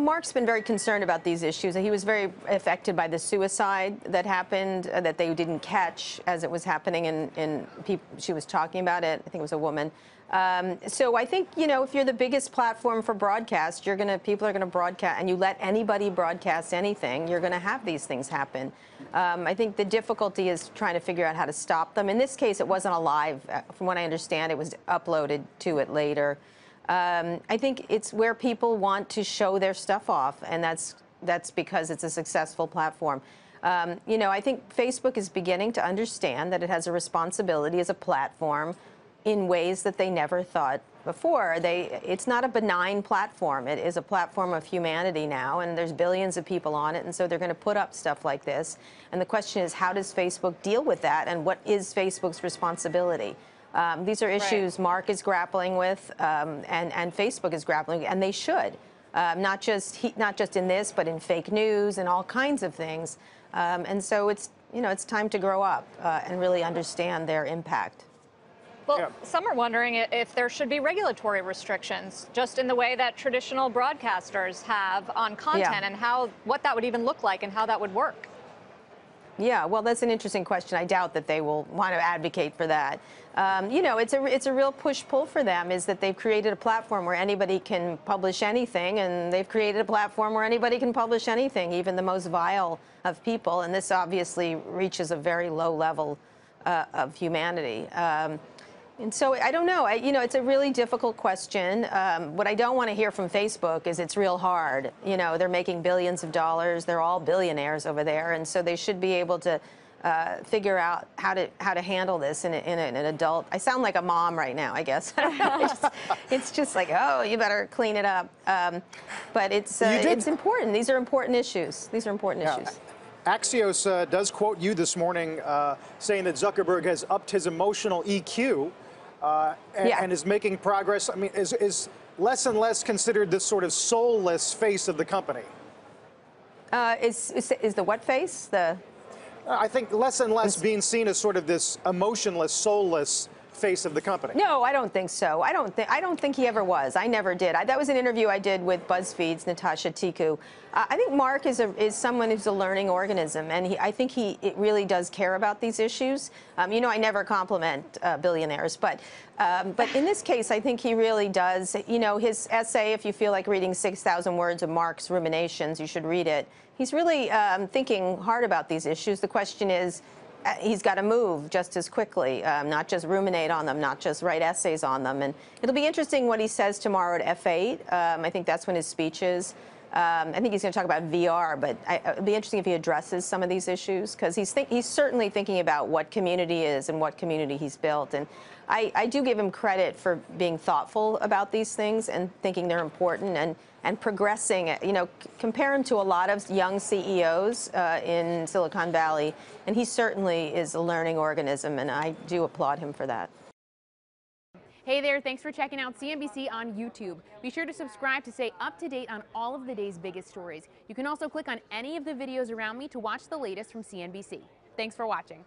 Mark's been very concerned about these issues. He was very affected by the suicide that happened, that they didn't catch as it was happening, and she was talking about it. I think it was a woman. So I think, if you're the biggest platform for broadcast, people are gonna broadcast, and you let anybody broadcast anything, you're gonna have these things happen. I think the difficulty is trying to figure out how to stop them. In this case, it wasn't a live. From what I understand, it was uploaded to it later. I think it's where people want to show their stuff off, and that's because it's a successful platform. I think Facebook is beginning to understand that it has a responsibility as a platform in ways that they never thought before. It's not a benign platform. It is a platform of humanity now, and there's billions of people on it, and so they're going to put up stuff like this. And the question is, how does Facebook deal with that, and what is Facebook's responsibility? These are issues Mark is grappling with, and Facebook is grappling, and they should, not just in this, but in fake news and all kinds of things. And so it's time to grow up and really understand their impact. Well, some are wondering if there should be regulatory restrictions, just in the way that traditional broadcasters have on content, and what that would even look like and how that would work. Yeah, well, that's an interesting question. I doubt that they will want to advocate for that. It's a real push-pull for them, is that they've created a platform where anybody can publish anything, and they've created a platform where anybody can publish anything, even the most vile of people. And this obviously reaches a very low level of humanity. And so I don't know. It's a really difficult question. What I don't want to hear from Facebook is it's real hard. They're making billions of dollars. They're all billionaires over there, and so they should be able to figure out how to handle this in an adult. I sound like a mom right now, I guess. It's just like, oh, you better clean it up. But it's important. These are important issues. These are important issues. Axios does quote you this morning saying that Zuckerberg has upped his emotional EQ and is making progress. I mean, is less and less considered this sort of soulless face of the company? Is the what face? I think less and less being seen as sort of this emotionless, soulless face of the company. No, I don't think so. I don't think he ever was. I never did. That was an interview I did with BuzzFeed's Natasha Tiku. I think Mark is someone who's a learning organism, and I think it really does care about these issues. I never compliment billionaires, but in this case, I think he really does. His essay, if you feel like reading 6,000 words of Mark's ruminations, you should read it. He's really thinking hard about these issues. The question is, he's got to move just as quickly, not just ruminate on them, not just write essays on them. And it'll be interesting what he says tomorrow at F8. I think that's when his speech is. I think he's going to talk about VR, but it'll be interesting if he addresses some of these issues, because he's certainly thinking about what community is and what community he's built. And I do give him credit for being thoughtful about these things and thinking they're important and progressing. Compare him to a lot of young CEOs in Silicon Valley, and he certainly is a learning organism, and I do applaud him for that. Hey there, thanks for checking out CNBC on YouTube. Be sure to subscribe to stay up to date on all of the day's biggest stories. You can also click on any of the videos around me to watch the latest from CNBC. Thanks for watching.